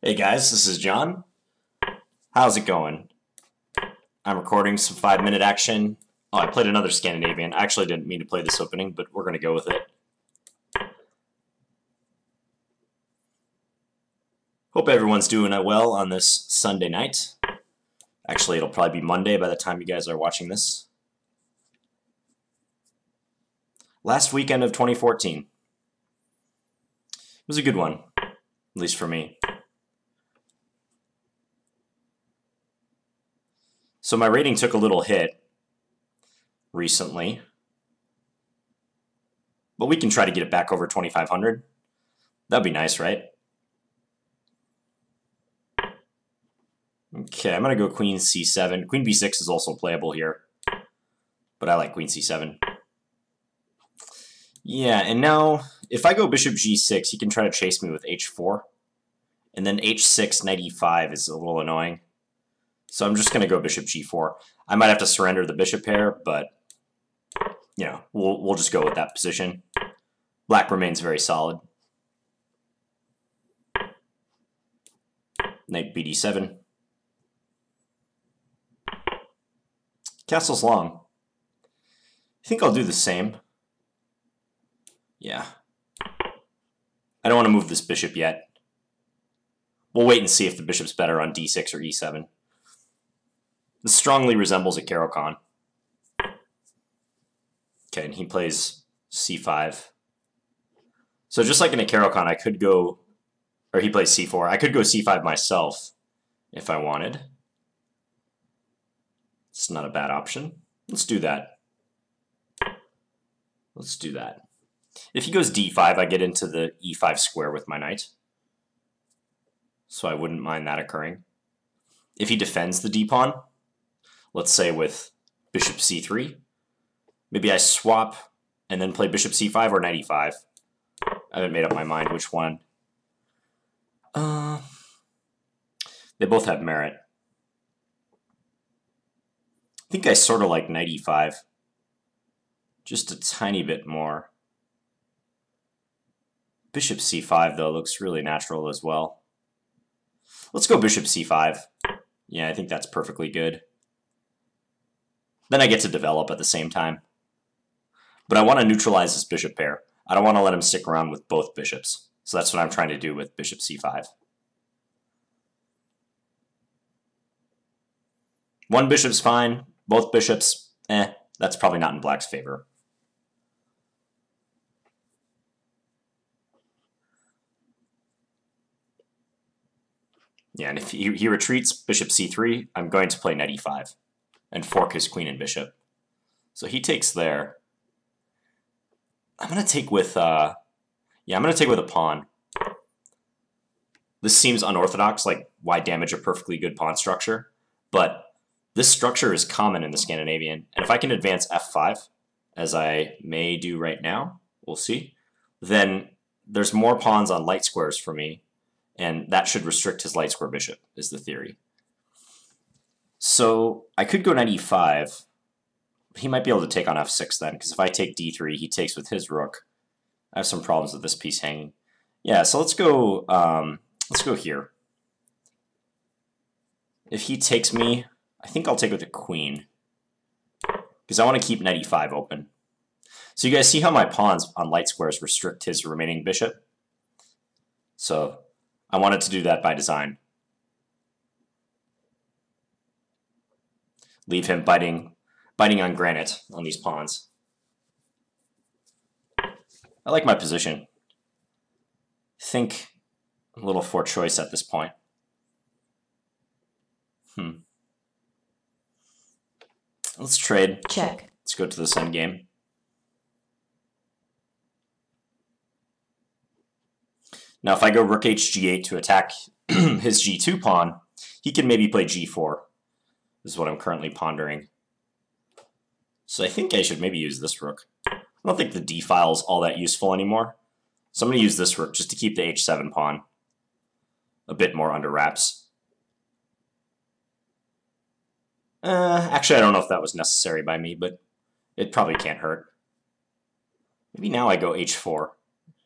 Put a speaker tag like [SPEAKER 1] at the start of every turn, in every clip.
[SPEAKER 1] Hey guys, this is John. How's it going? I'm recording some 5-minute action. Oh, I played another Scandinavian. I actually didn't mean to play this opening, but we're going to go with it. Hope everyone's doing well on this Sunday night. Actually, it'll probably be Monday by the time you guys are watching this. Last weekend of 2014. It was a good one, at least for me. So my rating took a little hit recently, but we can try to get it back over 2,500. That'd be nice, right? Okay, I'm going to go queen c7. Queen b6 is also playable here, but I like queen c7. Yeah, and now if I go bishop g6, he can try to chase me with h4, and then h6, knight e5 is a little annoying. So I'm just going to go bishop g4. I might have to surrender the bishop pair, but you know, we'll just go with that position. Black remains very solid. Knight bd7. Castle's long. I think I'll do the same. Yeah. I don't want to move this bishop yet. We'll wait and see if the bishop's better on d6 or e7. This strongly resembles a Caro-Kann. Okay, and he plays c5. So just like in a Caro-Kann, I could go, or he plays c4. I could go c5 myself if I wanted. It's not a bad option. Let's do that. Let's do that. If he goes d5, I get into the e5 square with my knight. So I wouldn't mind that occurring. If he defends the d-pawn, let's say with bishop c3, maybe I swap and then play bishop c5 or knight e5. I haven't made up my mind which one. They both have merit. I think I sort of like knight e5. Just a tiny bit more. Bishop c5, though, looks really natural as well. Let's go bishop c5. Yeah, I think that's perfectly good. Then I get to develop at the same time. But I want to neutralize this bishop pair. I don't want to let him stick around with both bishops. So that's what I'm trying to do with bishop c5. One bishop's fine. Both bishops, that's probably not in black's favor. Yeah, and if he retreats bishop c3, I'm going to play knight e5 and fork his queen and bishop. So he takes there. I'm going to take with, I'm going to take with a pawn. This seems unorthodox, like why damage a perfectly good pawn structure? But this structure is common in the Scandinavian. And if I can advance f5, as I may do right now, we'll see, then there's more pawns on light squares for me. And that should restrict his light square bishop, is the theory. So I could go knight e5. He might be able to take on f6 then, because if I take d3, he takes with his rook. I have some problems with this piece hanging. Yeah, so let's go here. If he takes me, I think I'll take with a queen, because I want to keep knight e5 open. So you guys see how my pawns on light squares restrict his remaining bishop? So I wanted to do that by design. Leave him biting on granite on these pawns. I like my position. Think a little for choice at this point. Let's trade.
[SPEAKER 2] Check.
[SPEAKER 1] Let's go to this endgame. Now if I go rook hg8 to attack his g2 pawn, he can maybe play g4. This is what I'm currently pondering. So I think I should maybe use this rook. I don't think the d file is all that useful anymore. So I'm going to use this rook just to keep the h7 pawn a bit more under wraps. Actually, I don't know if that was necessary by me, but it probably can't hurt. Maybe now I go h4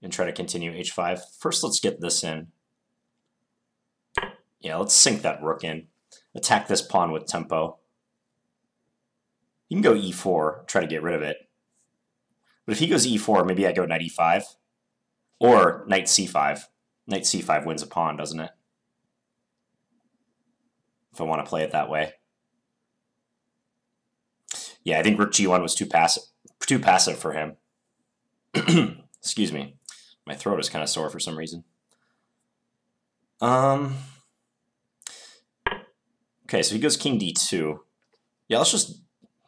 [SPEAKER 1] and try to continue h5. First, let's get this in. Yeah, let's sink that rook in. Attack this pawn with tempo. You can go e4, try to get rid of it. But if he goes e4, maybe I go knight e5. Or knight c5. Knight c5 wins a pawn, doesn't it? If I want to play it that way. Yeah, I think rook g1 was too passive for him. Excuse me. My throat is kind of sore for some reason. Okay, so he goes king d2. Yeah, let's just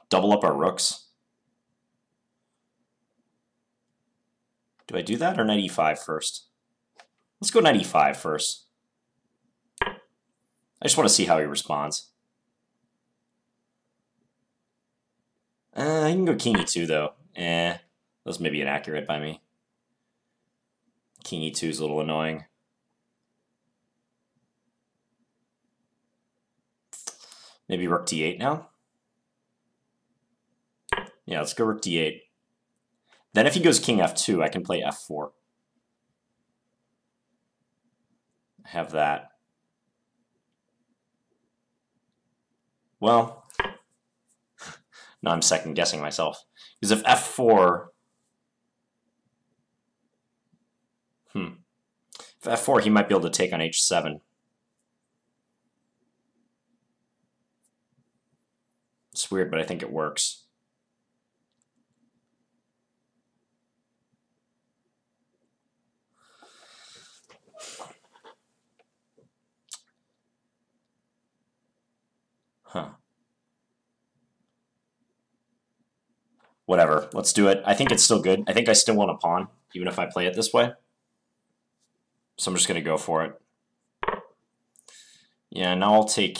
[SPEAKER 1] double up our rooks. Do I do that or knight e5 first? Let's go knight e5 first. I just want to see how he responds. He can go king e2 though. That was maybe inaccurate by me. King e2 is a little annoying. Maybe rook d8 now? Yeah, let's go rook d8. Then if he goes king f2, I can play f4. I have that. Well, now I'm second guessing myself. Because if f4... If f4, he might be able to take on h7. It's weird, but I think it works. Whatever, let's do it. I think it's still good. I think I still want a pawn, even if I play it this way. So I'm just going to go for it. Yeah, now I'll take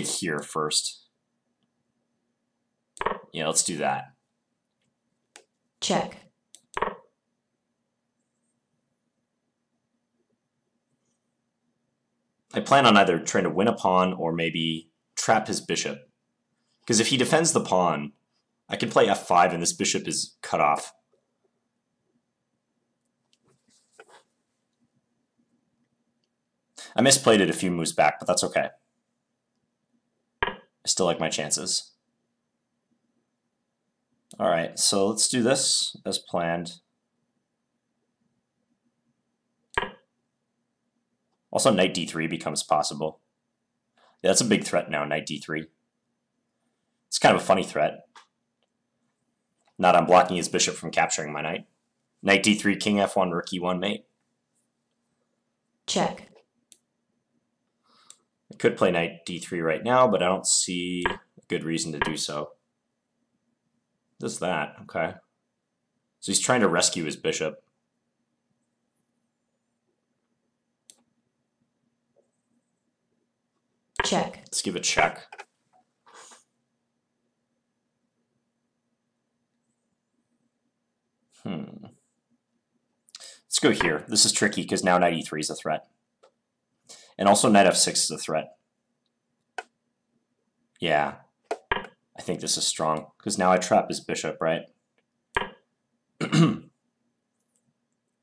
[SPEAKER 1] here first. Yeah, let's do that.
[SPEAKER 2] Check.
[SPEAKER 1] I plan on either trying to win a pawn or maybe trap his bishop. Because if he defends the pawn, I can play f5 and this bishop is cut off. I misplayed it a few moves back, but that's okay. I still like my chances. All right, so let's do this as planned. Also, knight d3 becomes possible. Yeah, that's a big threat now, knight d3. It's kind of a funny threat. Not unblocking his bishop from capturing my knight. Knight d3, king f1, rook e1, mate.
[SPEAKER 2] Check.
[SPEAKER 1] I could play knight d3 right now, but I don't see a good reason to do so. Does that, okay. So he's trying to rescue his bishop.
[SPEAKER 2] Check.
[SPEAKER 1] Let's give a check. Let's go here. This is tricky because now knight e3 is a threat. And also knight f6 is a threat. Yeah, I think this is strong because now I trap his bishop, right?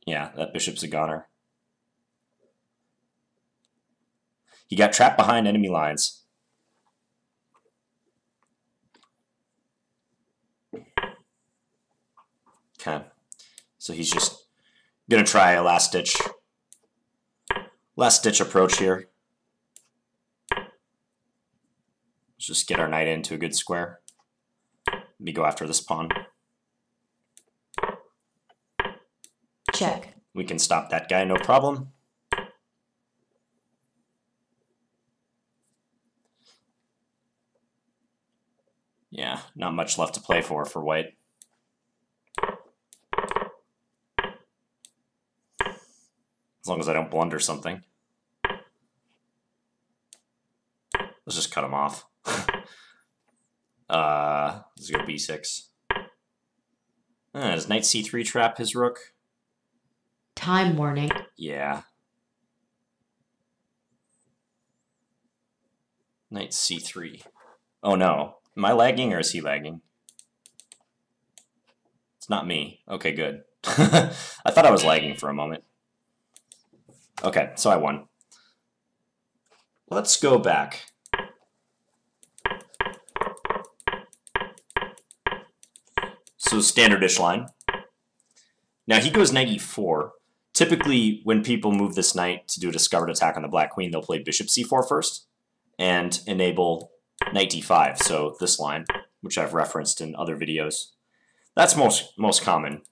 [SPEAKER 1] Yeah, that bishop's a goner. He got trapped behind enemy lines. Okay, so he's just gonna try a last ditch approach here. Let's just get our knight into a good square. Let me go after this pawn.
[SPEAKER 2] Check.
[SPEAKER 1] We can stop that guy, no problem. Yeah, not much left to play for white. As long as I don't blunder something. Let's just cut him off. Let's go b6. Does knight c3 trap his rook?
[SPEAKER 2] Time warning.
[SPEAKER 1] Yeah. Knight c3. Oh no. Am I lagging or is he lagging? It's not me. Okay, good. I thought I was lagging for a moment. Okay, so I won. let's go back. So standard-ish line. Now he goes knight e4. Typically, when people move this knight to do a discovered attack on the black queen, they'll play bishop c4 first and enable knight d5, so this line, which I've referenced in other videos. That's most common.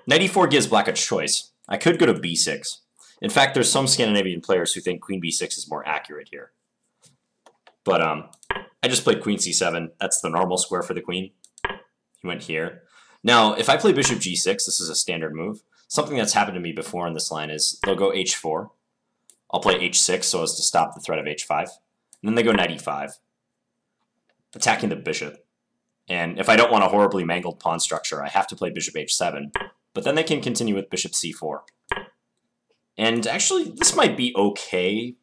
[SPEAKER 1] Knight e4 gives black a choice. I could go to b6. In fact, there's some Scandinavian players who think queen b6 is more accurate here. But I just played queen c7. That's the normal square for the queen. He went here. Now, if I play bishop g6, this is a standard move. Something that's happened to me before in this line is they'll go h4. I'll play h6 so as to stop the threat of h5. And then they go knight e5, attacking the bishop. And if I don't want a horribly mangled pawn structure, I have to play bishop h7. But then they can continue with bishop c4. And actually, this might be okay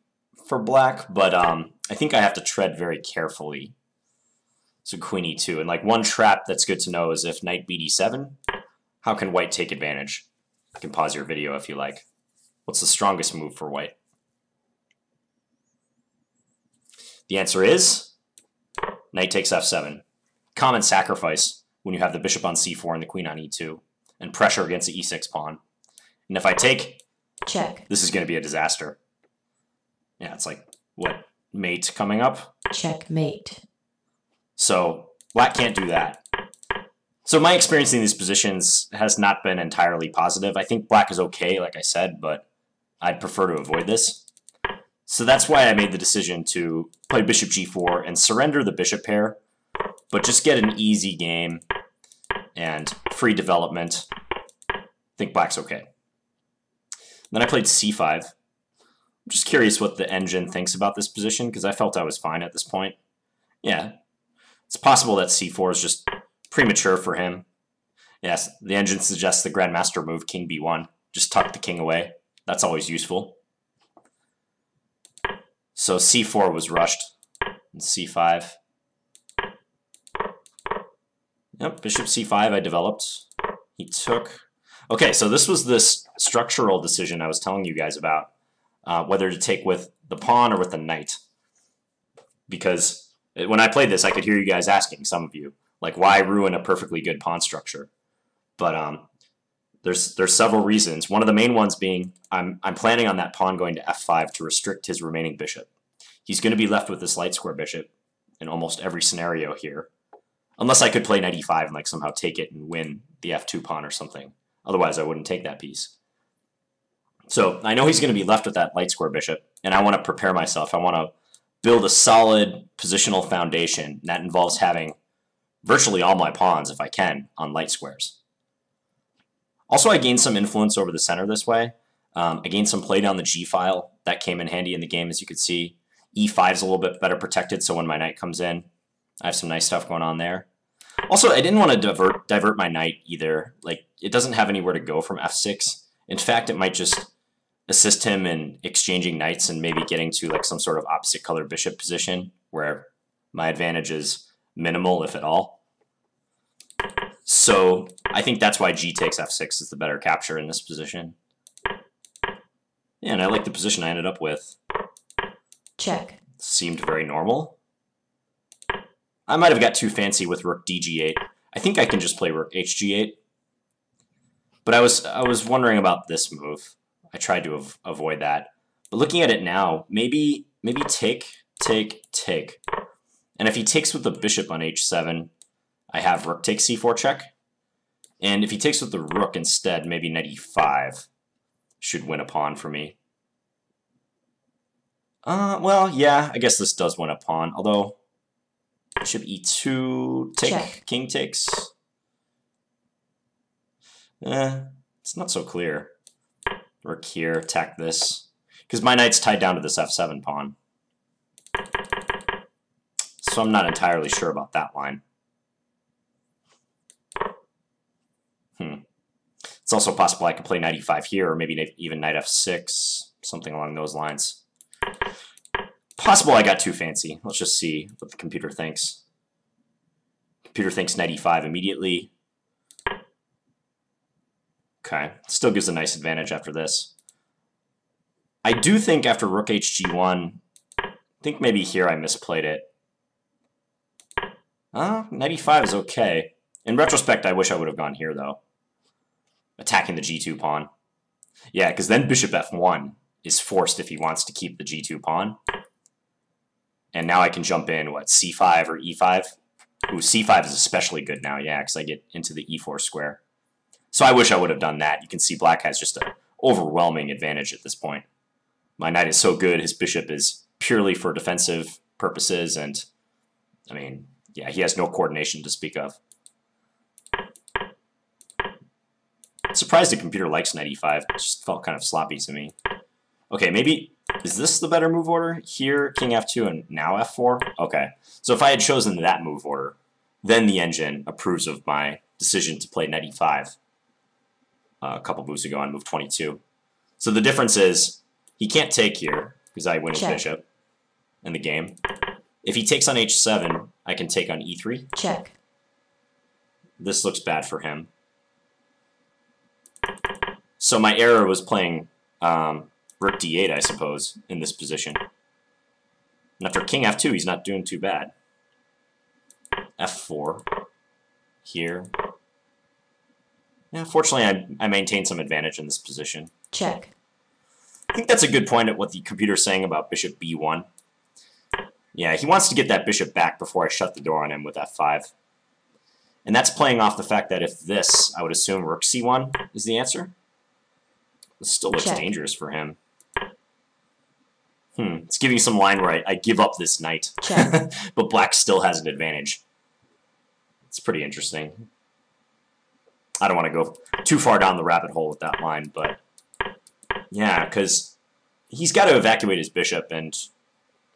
[SPEAKER 1] for black, but I think I have to tread very carefully. So queen e2. And like one trap that's good to know is if knight bd7, how can white take advantage? You can pause your video if you like. What's the strongest move for white? The answer is knight takes f7. Common sacrifice when you have the bishop on c4 and the queen on e2, and pressure against the e6 pawn. And if I take,
[SPEAKER 2] Check.
[SPEAKER 1] this is going to be a disaster. Yeah, it's like, what, mate coming up?
[SPEAKER 2] Checkmate.
[SPEAKER 1] So black can't do that. So my experience in these positions has not been entirely positive. I think black is okay, like I said, but I'd prefer to avoid this. So that's why I made the decision to play bishop g4 and surrender the bishop pair, but just get an easy game and free development. I think black's okay. Then I played c5. I'm just curious what the engine thinks about this position, because I felt I was fine at this point. Yeah, it's possible that c4 is just premature for him. Yes, the engine suggests the grandmaster move, king b1. Just tuck the king away. That's always useful. So c4 was rushed. And c5. Yep, bishop c5 I developed. He took. Okay, so this was this structural decision I was telling you guys about, whether to take with the pawn or with the knight. Because when I played this, I could hear you guys asking, some of you, like, why ruin a perfectly good pawn structure? But there's several reasons. One of the main ones being I'm planning on that pawn going to f5 to restrict his remaining bishop. He's going to be left with this light square bishop in almost every scenario here. Unless I could play knight e5 and like somehow take it and win the f2 pawn or something. Otherwise, I wouldn't take that piece. So I know he's going to be left with that light square bishop, and I want to prepare myself. I want to build a solid positional foundation. That involves having virtually all my pawns, if I can, on light squares. Also, I gained some influence over the center this way. I gained some play down the g file. That came in handy in the game, as you could see. e5 is a little bit better protected, so when my knight comes in, I have some nice stuff going on there. Also, I didn't want to divert my knight either. Like, it doesn't have anywhere to go from f6. In fact, it might just assist him in exchanging knights and maybe getting to like some sort of opposite color bishop position where my advantage is minimal, if at all. So I think that's why g takes f6 is the better capture in this position. Yeah, and I like the position I ended up with.
[SPEAKER 2] Check.
[SPEAKER 1] Seemed very normal. I might have got too fancy with rook dg8. I think I can just play rook hg8. But I was wondering about this move. I tried to avoid that. But looking at it now, maybe take. And if he takes with the bishop on h7, I have rook takes c4 check. And if he takes with the rook instead, maybe knight e5 should win a pawn for me. Well, yeah, I guess this does win a pawn. Although, bishop e2, take,
[SPEAKER 2] check.
[SPEAKER 1] King takes. It's not so clear. Rook here, attack this. Because my knight's tied down to this f7 pawn. So I'm not entirely sure about that line. It's also possible I could play knight e5 here, or maybe even knight f6, something along those lines. Possible I got too fancy. Let's just see what the computer thinks. Computer thinks knight e5 immediately. Okay, still gives a nice advantage after this. I do think after rook hg1, I think maybe here I misplayed it. Knight e5 is okay. In retrospect, I wish I would have gone here, though. Attacking the g2 pawn. Yeah, because then bishop f1 is forced if he wants to keep the g2 pawn. And now I can jump in, what, c5 or e5? Ooh, c5 is especially good now, yeah, because I get into the e4 square. So I wish I would have done that. You can see black has just an overwhelming advantage at this point. My knight is so good, his bishop is purely for defensive purposes, and, I mean, yeah, he has no coordination to speak of. Surprised the computer likes knight e5. It just felt kind of sloppy to me. Okay, maybe, is this the better move order? Here, king f2, and now f4? Okay, so if I had chosen that move order, then the engine approves of my decision to play knight e5 a couple moves ago on move 22. So the difference is, he can't take here, because I win his bishop in the game. If he takes on h7, I can take on e3.
[SPEAKER 2] Check.
[SPEAKER 1] This looks bad for him. So my error was playing rook d8, I suppose, in this position. And after king f2, he's not doing too bad. f4 here. Yeah, fortunately, I maintained some advantage in this position.
[SPEAKER 2] Check.
[SPEAKER 1] I think that's a good point at what the computer's saying about bishop b1. Yeah, he wants to get that bishop back before I shut the door on him with f5. And that's playing off the fact that if this, I would assume rook c1 is the answer. This still looks dangerous for him. It's giving some line where I give up this knight. But black still has an advantage. It's pretty interesting. I don't want to go too far down the rabbit hole with that line, but yeah, because he's got to evacuate his bishop, and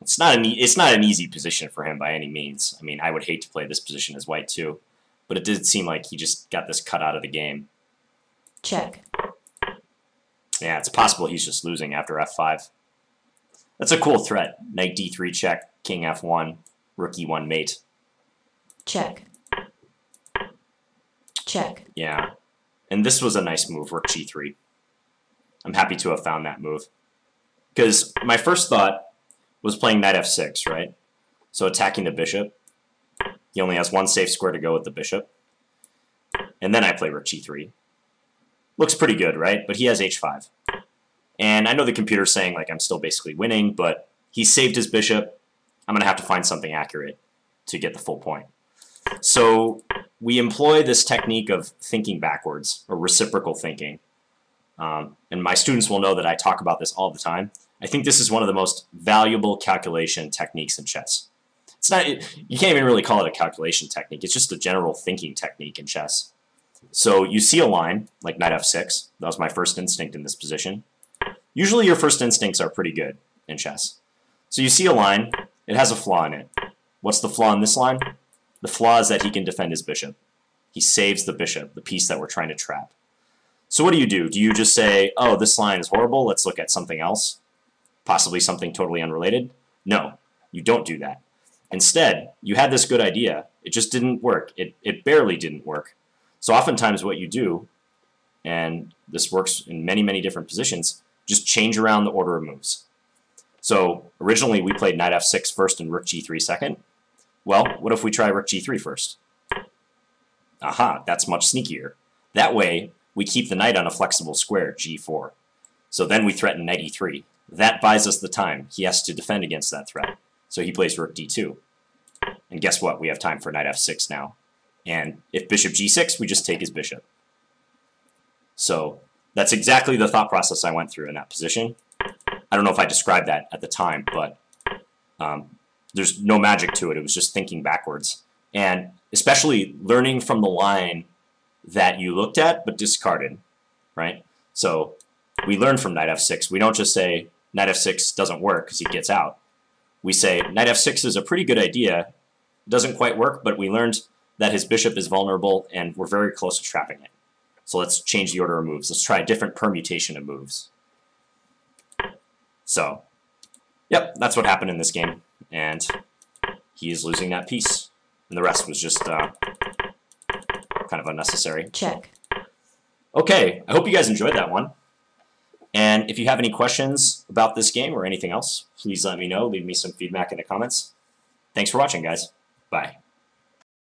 [SPEAKER 1] it's not an easy position for him by any means. I mean, I would hate to play this position as white too, but it did seem like he just got this cut out of the game.
[SPEAKER 2] Check.
[SPEAKER 1] Yeah, it's possible he's just losing after f5. That's a cool threat. Knight d3 check, king f1, rook e1 mate.
[SPEAKER 2] Check. Check.
[SPEAKER 1] Yeah, and this was a nice move, rook g3. I'm happy to have found that move. Because my first thought was playing knight f6, right? So attacking the bishop. He only has one safe square to go with the bishop. And then I play rook g3. Looks pretty good, right? But he has h5. And I know the computer's saying, like, I'm still basically winning, but he saved his bishop. I'm going to have to find something accurate to get the full point. So we employ this technique of thinking backwards, or reciprocal thinking. And my students will know that I talk about this all the time. I think this is one of the most valuable calculation techniques in chess. It's not, you can't even really call it a calculation technique. It's just a general thinking technique in chess. So you see a line, like knight f6. That was my first instinct in this position. Usually your first instincts are pretty good in chess. So you see a line, it has a flaw in it. What's the flaw in this line? The flaw is that he can defend his bishop. He saves the bishop, the piece that we're trying to trap. So what do? Do you just say, oh, this line is horrible, let's look at something else? Possibly something totally unrelated? No, you don't do that. Instead, you had this good idea, it just didn't work. It barely didn't work. So oftentimes what you do, and this works in many, many different positions, just change around the order of moves. So originally we played knight f6 first and rook g3 second. Well, what if we try rook g3 first? Aha, that's much sneakier. That way, we keep the knight on a flexible square, g4. So then we threaten knight e3. That buys us the time. He has to defend against that threat. So he plays rook d2. And guess what? We have time for knight f6 now. And if bishop g6, we just take his bishop. So that's exactly the thought process I went through in that position. I don't know if I described that at the time, but there's no magic to it. It was just thinking backwards. And especially learning from the line that you looked at but discarded, right? So we learn from knight f6. We don't just say knight f6 doesn't work because he gets out. We say knight f6 is a pretty good idea. It doesn't quite work, but we learned that his bishop is vulnerable and we're very close to trapping it. So let's change the order of moves. Let's try a different permutation of moves. So, yep, that's what happened in this game. And he is losing that piece. And the rest was just kind of unnecessary.
[SPEAKER 2] Check.
[SPEAKER 1] Okay, I hope you guys enjoyed that one. And if you have any questions about this game or anything else, please let me know. Leave me some feedback in the comments. Thanks for watching, guys. Bye.